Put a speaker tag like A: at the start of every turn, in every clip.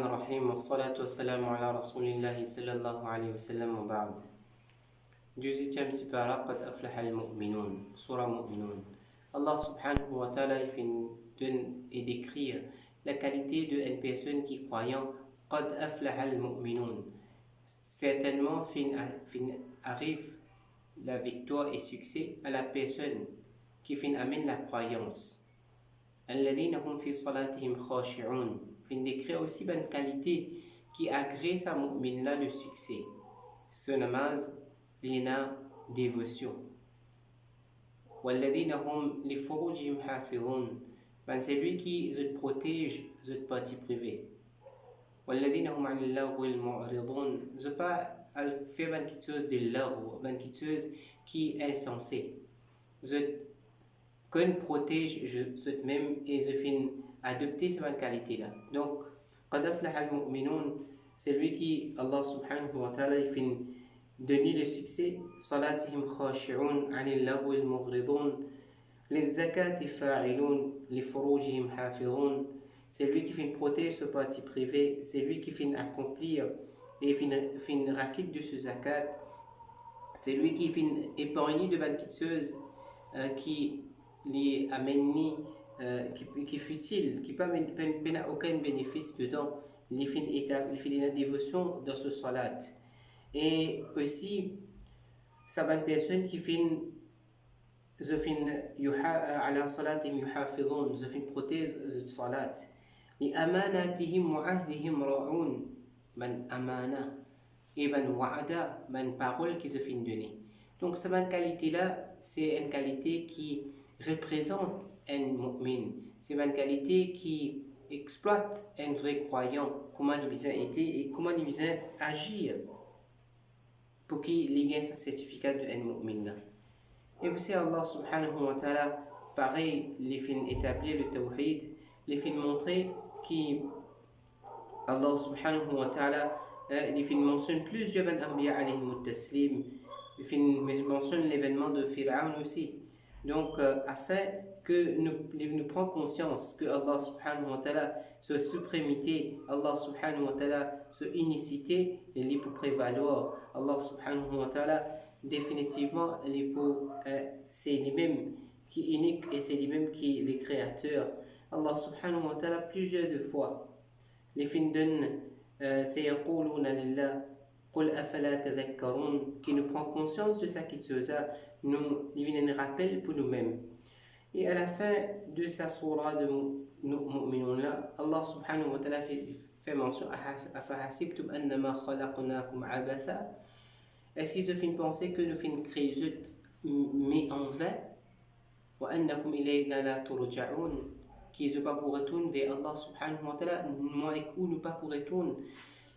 A: Bismillahirrahmanirrahim. Wassalatu wassalamu ala rasulillahi sallallahu alayhi wa sallam wa ba'd. 18e sipara, Qad aflaha al-mu'minun, Surah Mu'minun. Allah subhanahu wa ta'ala donne et décrire la qualité d'une personne qui croyant. Qad aflaha al-mu'minun. Certainement, arrive la victoire et succès à la personne qui amène la croyance. Alladhina hum fi salatihim khashi'un. Décrire aussi une qualité qui agrée sa mu'min-là le succès. Ce namaz, l'ina dévotion. Walladhina hum li furujihim hafizun. C'est lui qui se protège de partie privée. Walladhina hum anil lagwi mu'ridun. Je pas faire quelque chose de lagw, quelque chose qui est insensé. Je protège même et je finis adopter cette qualité-là. Donc, Qad aflaha al-mu'minun, c'est lui qui, Allah subhanahu wa ta'ala, il finit donner le succès. Salatihim khashi'un, anil lagwi mu'ridun, les zakati fa'ilun, les furujihim hafizun. C'est lui qui finit protéger ce parti privé, c'est lui qui finit accomplir et finit rakit de ce zakat. C'est lui qui finit épargner de bonnes choses qui les amène qui futile, qui n'a aucun bénéfice dedans, les fins de dévotion dans ce salat. Et aussi, ça va une personne qui ala salatim yuhafidun, protège le salat. Li amanatihim wa ahdihim ra'un, man amana, et man wa'ada, man parole qui se fin donner. Donc, cette qualité-là, c'est une qualité qui représente un mu'min. C'est une qualité qui exploite un vrai croyant, comment il vient été et comment il vient agir pour qu'il ait ce certificat d'un mu'min. Et puis Allah subhanahu wa ta'ala, pareil, les fins établir le tawhid, les fins montrer qu'Allah subhanahu wa ta'ala, les fins mentionne plusieurs anbiya alayhim taslim, les fins mentionne l'événement de Pharaon aussi. Donc, afin que nous prenions conscience que Allah subhanahu wa ta'ala, sa suprémité, Allah subhanahu wa ta'ala, sa unicité, il est pour prévaloir. Allah subhanahu wa ta'ala, définitivement, c'est lui-même qui est unique et c'est lui-même qui est le créateur. Allah subhanahu wa ta'ala, plusieurs de fois, les fins donnent, sayaquluna lillah, qul afala tadhakkarun, qui nous prend conscience de ça qui se fait. Nous un rappel pour nous-mêmes. Et à la fin de sa surah de Mu'minun là, Allah subhanahu wa ta'ala fait mention afahasibtum annama khalaqnakum abatha. Est-ce qu'ils se font penser que nous faisons créer mais en vain? Wa annakum ilayna la turja'un, qu'ils ne pas pour retourner vers Allah subhanahu wa ta'ala, moi et nous pas pour retourner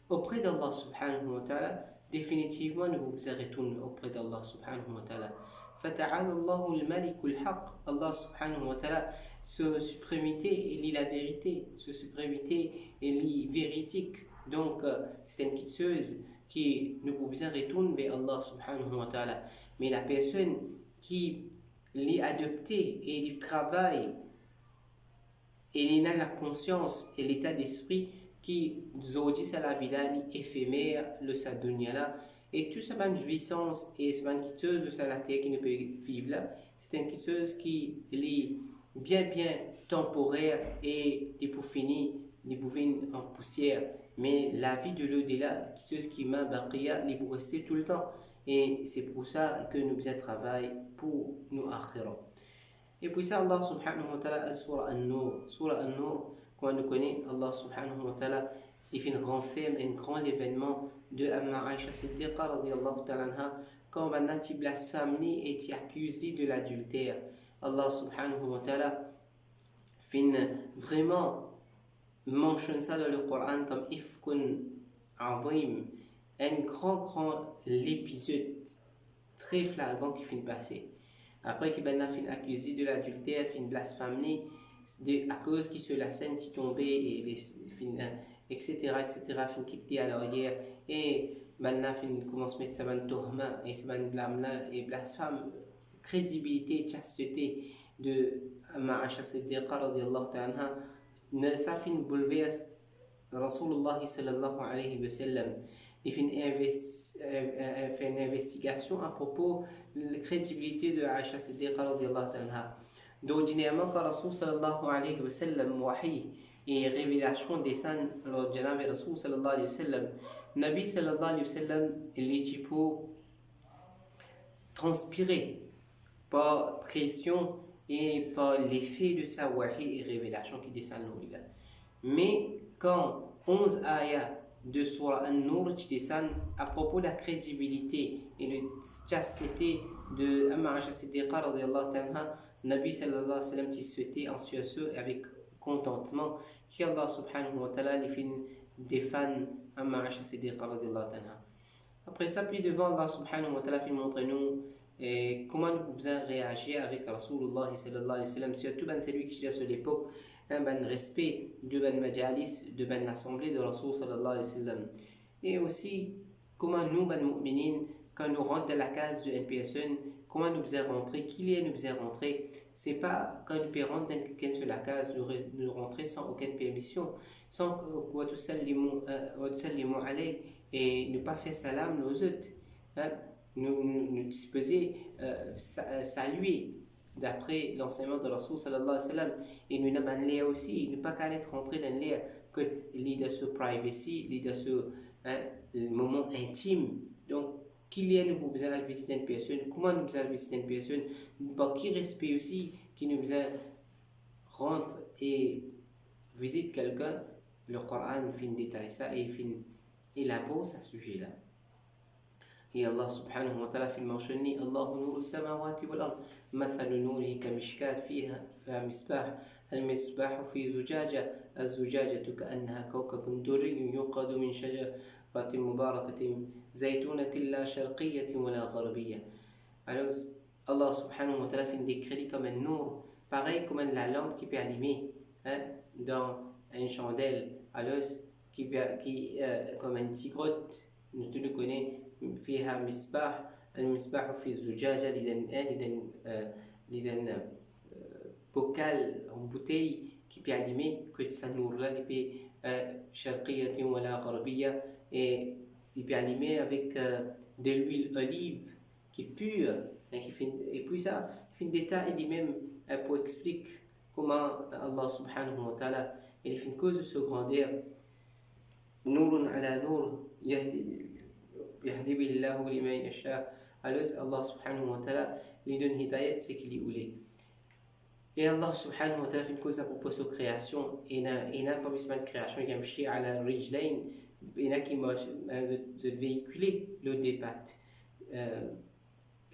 A: auprès d'Allah subhanahu wa ta'ala. Définitivement, nous vous retournons auprès d'Allah subhanahu wa ta'ala. Fata'ala Allahu al-Malikul Haq. Allah subhanahu wa ta'ala, sa suprémité, il est la vérité. Sa suprémité, il est véridique. Donc, c'est une petite chose qui nous vous retourner vers Allah subhanahu wa ta'ala. Mais la personne qui l'est adoptée et il travaille, et il a la conscience et l'état d'esprit qui aujourd'hui c'est la vie là, éphémère, le sadunia là, et tout ça une jouissance et c'est une chose de la terre qui ne peut vivre là, c'est une chose qui est bien temporaire et pour finir, les bouvines en poussière. Mais la vie de l'au-delà, chose qui m'a baqiya, les pour rester tout le temps. Et c'est pour ça que nous faisons travail pour nous akhira. Et puis ça, Allah subhanahu wa ta'ala, Surah An-Nur. Surah An-Nur, quand on connaît, Allah subhanahu wa ta'ala, il fait une grande femme, un grand événement de Amma Aisha Siddiqa radiyallahu ta'ala anha, quand on a été blasphémé et été accusé de l'adultère. Allah subhanahu wa ta'ala fait vraiment mentionne ça dans le Coran comme ifkun azim, un grand épisode très flagrant qui finit passer. Après qu'il a fait accusé de l'adultère, fin blasphémé à cause qu'il se la scène qui tombait et etc. fin quitté à l'arrière et maintenant fin commence à mettre sa bonne tourma et sa bonne blâme là et blasphème crédibilité chasteté de Ma'asha Siddiqa radiyallahu ta'ala, ça fin bouleverse Rasulullah sallallahu alayhi wa sallam il fait une investigation à propos de la crédibilité de Aisha Siddiqa radiyallahu anha. Donc, ordinairement, quand Rasul sallallahu alayhi wa sallam wahi et révélation descend le Janabi Rasul sallallahu alayhi wa sallam, Nabi sallallahu alayhi wa sallam, il est tipo transpiré par pression et par l'effet de sa wahi et révélation qui descend là. Mais quand 11 ayats de Surah An-Nur qui descendent à propos de la crédibilité et de la chasteté de Amma Aisha Siddiqa radiyallahu anha, Nabi sallallahu alayhi wa sallam qui souhaitait en ce avec contentement qu'Allah subhanahu wa ta'ala les fait des fans Amma Aisha Siddiqa radiyallahu anha. Après ça, puis devant Allah subhanahu wa ta'ala, il montre nous comment nous pouvons réagir avec Rasulullah sallallahu alayhi wa sallam, surtout ben celui qui est à l'époque un ben respect de ben majalis, de ben l'assemblée de Rasul sallallahu alayhi wa sallam. Et aussi comment nous ben mu'minin, quand nous rentrons dans la case de NPSN, comment nous faisons rentrer, qui est nous faisons rentrer. C'est pas quand nous pouvons rentrer quelqu'un sur la case, nous rentrer sans aucune permission, sans que tout salimou alayh et ne pas faire salam aux autres. Nous disposer saluer d'après l'enseignement de Rasul sallallahu alayhi wa sallam, et nous n'avons l'air aussi, ne pas qu'à être rentré dans l'air que l'idée de ce privacy, l'idée de ce moment intime. Donc, qu'il y ait nous besoin de visiter une personne, comment nous besoin de visiter une personne, par qui respect aussi, qui nous besoin rentre et visite quelqu'un, le Coran fin détaille ça et il abose à ce sujet-là. Et Allah subhanahu wa ta'ala fait mentionner Allahu nuru samawati wal ard mathalu nurihi kamishkat fiha misbah المصباح في زجاجة الزجاجة كأنها كوكب دري يوقد من شجرة مباركة زيتونة لا شرقية ولا غربية. Alors Allah subhanahu wa ta'ala fait décrit comme un nour, pareil comme la lampe qui peut allumer dans une chandelle, alors comme un petit grotte, nous tous le connaissons. فيها مصباح المصباح في الزجاجة لدن bocal en bouteille qui peut allumer que ça nous là il peut شرقية ولا غربية et il peut allumer avec de l'huile olive qui est pure et puis ça il fait un détail lui-même pour expliquer comment Allah subhanahu wa ta'ala il fait une cause de ce grandeur نور على نور يهدي به الله لمن يشاء. Alors Allah subhanahu wa ta'ala lui donne hidayat ce qu'il voulait. Et Allah subhanahu wa ta'ala fait une cause à propos de sa création. Il n'a pas besoin de création, il y a marché à la rijlain, il y a qui se véhiculer le débat.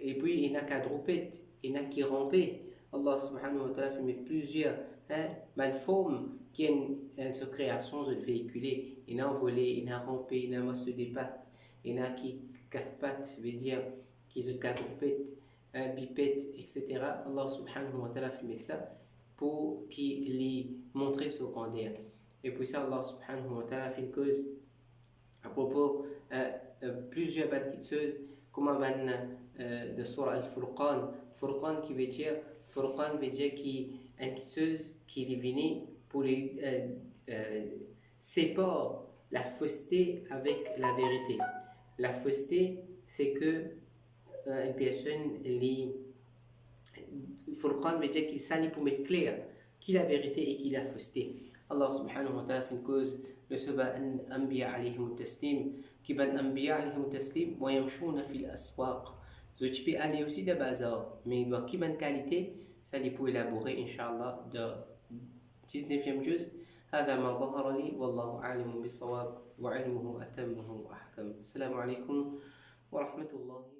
A: Et puis il y a qu'à dropper, il y a qui ramper. Allah subhanahu wa ta'ala fait plusieurs formes qui ont sa création se véhiculer. Il y a volé, il y a rampé, il y a se débat. Il y en a qui quatre pattes, veut dire qui se quadrupètent, bipètent, etc. Allah subhanahu wa ta'ala fait ça pour qu'il lui montre son grandeur. Et puis ça, Allah subhanahu wa ta'ala fait une cause à propos plusieurs banquiteuses, comme de Surah Al-Furqan. Furqan qui veut dire, qui une quitteuse qui est venue pour les séparer la fausseté avec la vérité. La fausseté, c'est que une personne, le Furqan veut dire qu'il s'allie pour mettre clair qui la vérité et qui la fausseté. Allah subhanahu wa ta'ala fait une cause de ce anbiya alayhim taslim, qui ban anbiya alayhim taslim, wa yamshuna fil aswaq. Je peux aller aussi de bazar, mais qui ban qualité, ça les pour élaborer, inshallah, de 19e juz. هذا ما ظهر لي والله أعلم بالصواب وعلمه أتمه وأحكم. السلام عليكم ورحمة الله